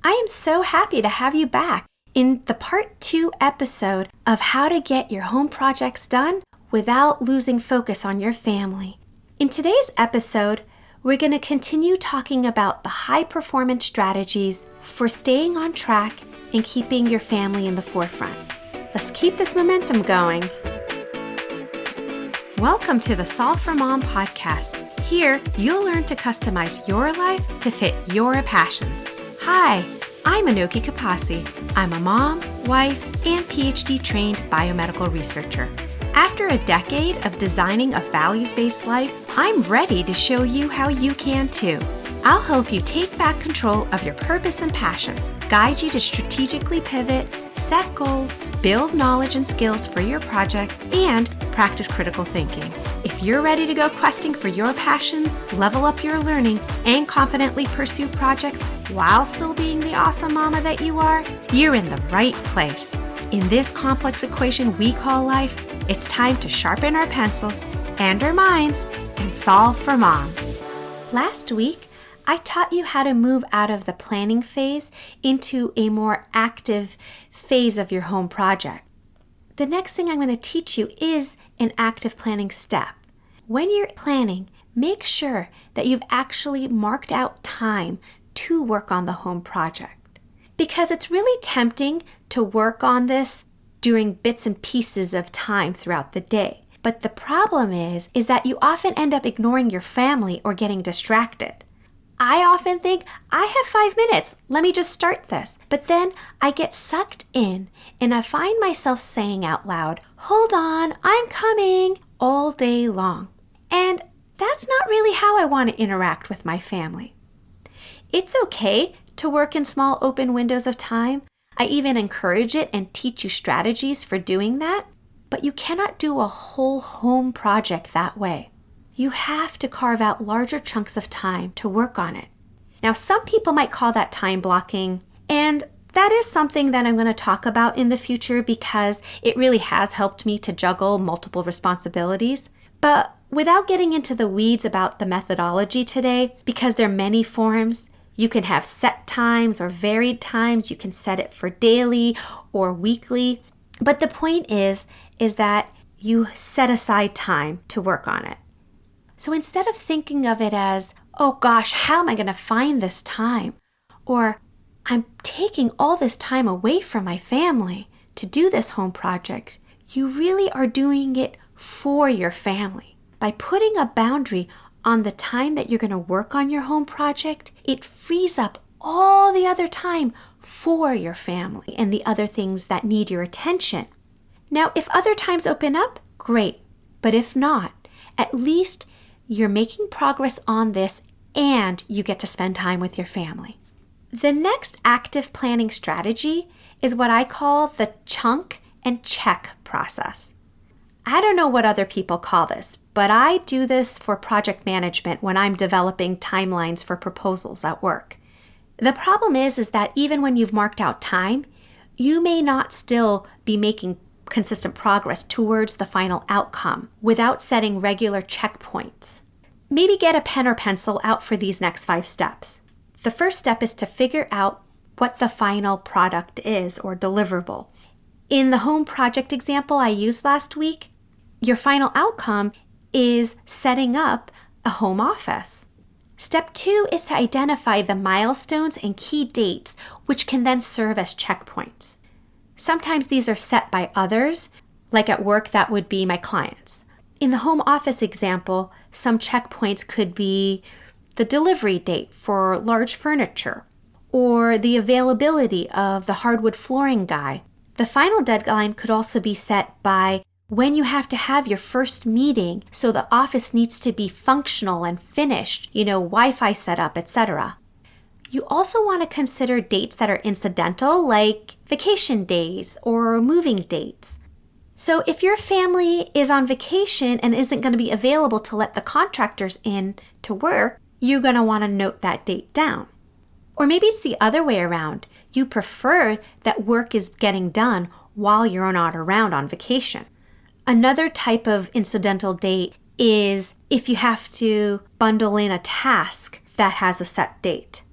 I am so happy to have you back in the part 2 episode of how to get your home projects done without losing focus on your family. In today's episode, we're going to continue talking about the high performance strategies for staying on track and keeping your family in the forefront. Let's keep this momentum going. Welcome to the Solve for Mom podcast. Here, you'll learn to customize your life to fit your passions. Hi, I'm Anoki Kapasi. I'm a mom, wife, and PhD-trained biomedical researcher. After a decade of designing a values-based life, I'm ready to show you how you can too. I'll help you take back control of your purpose and passions, guide you to strategically pivot, set goals, build knowledge and skills for your project, and practice critical thinking. If you're ready to go questing for your passions, level up your learning, and confidently pursue projects while still being the awesome mama that you are, you're in the right place. In this complex equation we call life, it's time to sharpen our pencils and our minds and solve for mom. Last week, I taught you how to move out of the planning phase into a more active phase of your home project. The next thing I'm going to teach you is an active planning step. When you're planning, make sure that you've actually marked out time to work on the home project. Because it's really tempting to work on this during bits and pieces of time throughout the day. But the problem is that you often end up ignoring your family or getting distracted. I often think, I have 5 minutes, let me just start this. But then I get sucked in and I find myself saying out loud, hold on, I'm coming, all day long. And that's not really how I want to interact with my family. It's okay to work in small open windows of time. I even encourage it and teach you strategies for doing that, but you cannot do a whole home project that way. You have to carve out larger chunks of time to work on it. Now, some people might call that time blocking, and that is something that I'm going to talk about in the future because it really has helped me to juggle multiple responsibilities. But without getting into the weeds about the methodology today, because there are many forms, you can have set times or varied times. You can set it for daily or weekly. But the point is that you set aside time to work on it. So instead of thinking of it as, oh gosh, how am I going to find this time? Or I'm taking all this time away from my family to do this home project, you really are doing it for your family. By putting a boundary on the time that you're going to work on your home project, it frees up all the other time for your family and the other things that need your attention. Now, if other times open up, great. But if not, at least you're making progress on this and you get to spend time with your family. The next active planning strategy is what I call the chunk and check process. I don't know what other people call this, but I do this for project management when I'm developing timelines for proposals at work. The problem is that even when you've marked out time, you may not still be making consistent progress towards the final outcome without setting regular checkpoints. Maybe get a pen or pencil out for these next 5 steps. The first step is to figure out what the final product is or deliverable. In the home project example I used last week, your final outcome is setting up a home office. Step 2 is to identify the milestones and key dates, which can then serve as checkpoints. Sometimes these are set by others, like at work that would be my clients. In the home office example, some checkpoints could be the delivery date for large furniture, or the availability of the hardwood flooring guy. The final deadline could also be set by when you have to have your first meeting, so the office needs to be functional and finished, Wi-Fi set up, etc. You also want to consider dates that are incidental, like vacation days or moving dates. So if your family is on vacation and isn't going to be available to let the contractors in to work, you're going to want to note that date down. Or maybe it's the other way around. You prefer that work is getting done while you're not around on vacation. Another type of incidental date is if you have to bundle in a task that has a set date.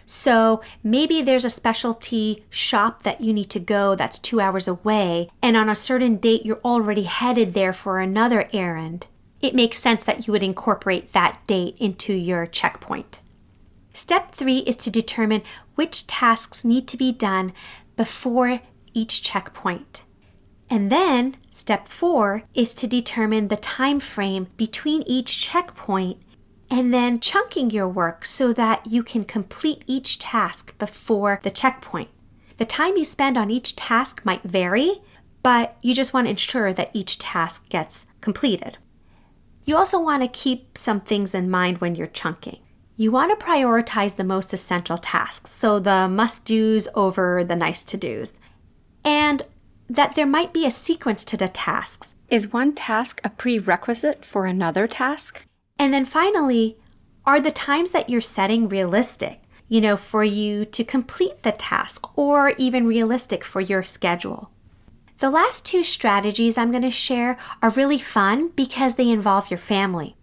So maybe there's a specialty shop that you need to go that's 2 hours away, and on a certain date you're already headed there for another errand. It makes sense that you would incorporate that date into your checkpoint. Step 3 is to determine which tasks need to be done before each checkpoint. And then step 4 is to determine the time frame between each checkpoint and then chunking your work so that you can complete each task before the checkpoint. The time you spend on each task might vary, but you just want to ensure that each task gets completed. You also want to keep some things in mind when you're chunking. You want to prioritize the most essential tasks, so the must-dos over the nice-to-dos. And that there might be a sequence to the tasks. Is one task a prerequisite for another task? And then finally, are the times that you're setting realistic, for you to complete the task, or even realistic for your schedule? The last 2 strategies I'm going to share are really fun because they involve your family.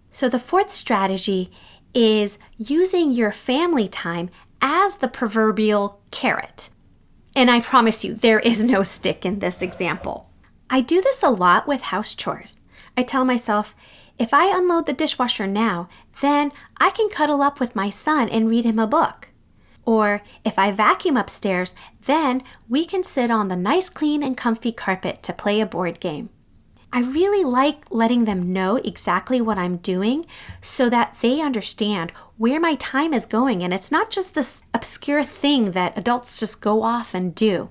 So the 4th strategy is using your family time as the proverbial carrot. And I promise you, there is no stick in this example. I do this a lot with house chores. I tell myself, if I unload the dishwasher now, then I can cuddle up with my son and read him a book. Or if I vacuum upstairs, then we can sit on the nice, clean, and comfy carpet to play a board game. I really like letting them know exactly what I'm doing so that they understand where my time is going, and it's not just this obscure thing that adults just go off and do.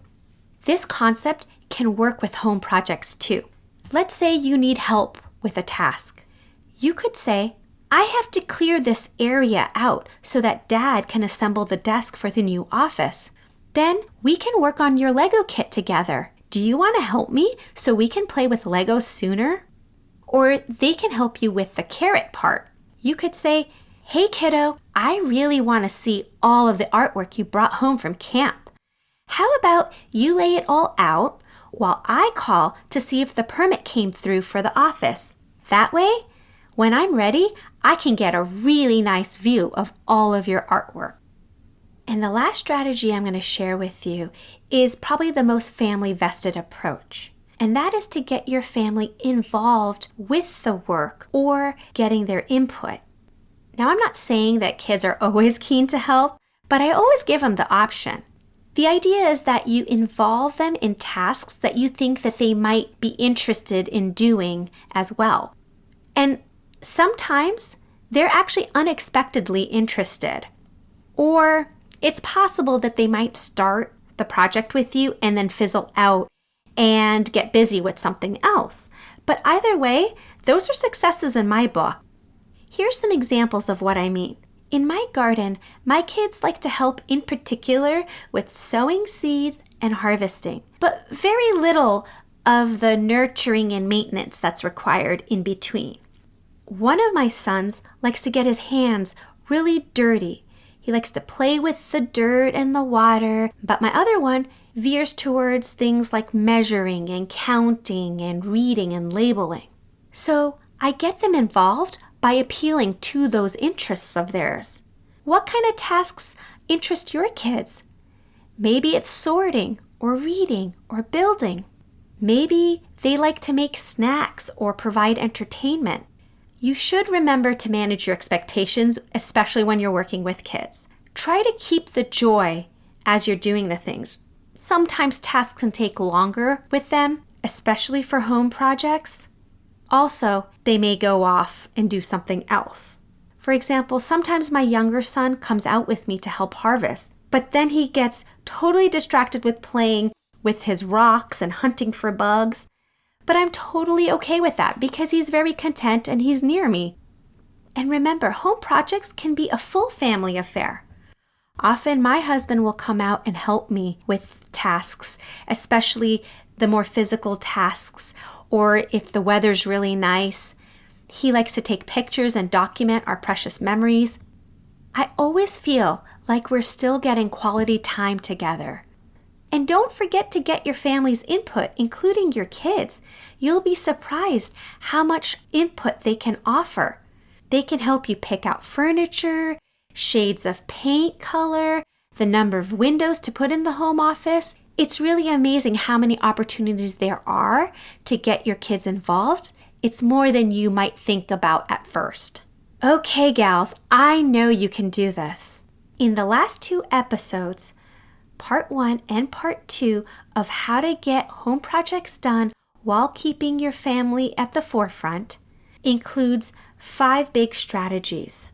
This concept can work with home projects too. Let's say you need help with a task. You could say, I have to clear this area out so that Dad can assemble the desk for the new office. Then we can work on your Lego kit together. Do you want to help me so we can play with Legos sooner? Or they can help you with the carrot part. You could say, hey kiddo, I really want to see all of the artwork you brought home from camp. How about you lay it all out while I call to see if the permit came through for the office? That way, when I'm ready, I can get a really nice view of all of your artwork. And the last strategy I'm going to share with you is probably the most family vested approach. And that is to get your family involved with the work or getting their input. Now, I'm not saying that kids are always keen to help, but I always give them the option. The idea is that you involve them in tasks that you think that they might be interested in doing as well. And sometimes they're actually unexpectedly interested. Or it's possible that they might start the project with you and then fizzle out and get busy with something else. But either way, those are successes in my book. Here's some examples of what I mean. In my garden, my kids like to help in particular with sowing seeds and harvesting, but very little of the nurturing and maintenance that's required in between. One of my sons likes to get his hands really dirty. He likes to play with the dirt and the water, but my other one veers towards things like measuring and counting and reading and labeling. So I get them involved by appealing to those interests of theirs. What kind of tasks interest your kids? Maybe it's sorting or reading or building. Maybe they like to make snacks or provide entertainment. You should remember to manage your expectations, especially when you're working with kids. Try to keep the joy as you're doing the things. Sometimes tasks can take longer with them, especially for home projects. Also, they may go off and do something else. For example, sometimes my younger son comes out with me to help harvest, but then he gets totally distracted with playing with his rocks and hunting for bugs. But I'm totally okay with that because he's very content and he's near me. And remember, home projects can be a full family affair. Often my husband will come out and help me with tasks, especially the more physical tasks, or if the weather's really nice. He likes to take pictures and document our precious memories. I always feel like we're still getting quality time together. And don't forget to get your family's input, including your kids. You'll be surprised how much input they can offer. They can help you pick out furniture, shades of paint color, the number of windows to put in the home office. It's really amazing how many opportunities there are to get your kids involved. It's more than you might think about at first. Okay, gals, I know you can do this. In the last 2 episodes, Part 1 and Part 2 of how to get home projects done while keeping your family at the forefront includes 5 big strategies.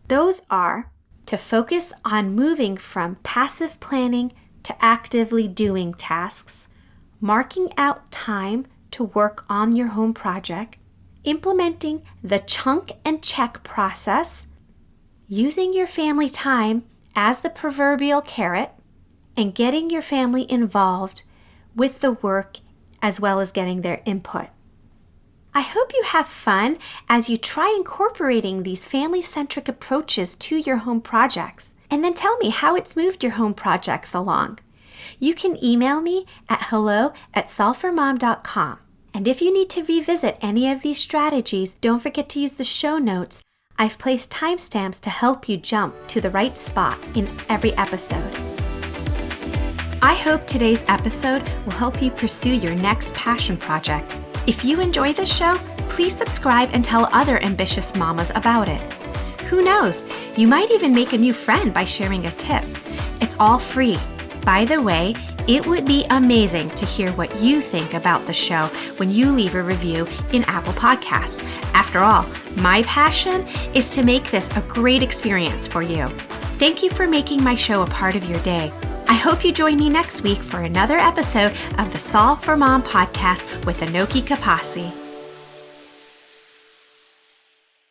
Those are to focus on moving from passive planning to actively doing tasks, marking out time to work on your home project, implementing the chunk and check process, using your family time as the proverbial carrot, and getting your family involved with the work as well as getting their input. I hope you have fun as you try incorporating these family-centric approaches to your home projects, and then tell me how it's moved your home projects along. You can email me at hello@solveformom.com. And if you need to revisit any of these strategies, don't forget to use the show notes. I've placed timestamps to help you jump to the right spot in every episode. I hope today's episode will help you pursue your next passion project. If you enjoy this show, please subscribe and tell other ambitious mamas about it. Who knows, you might even make a new friend by sharing a tip. It's all free. By the way, it would be amazing to hear what you think about the show when you leave a review in Apple Podcasts. After all, my passion is to make this a great experience for you. Thank you for making my show a part of your day. I hope you join me next week for another episode of the Solve for Mom podcast with Anoki Kapasi.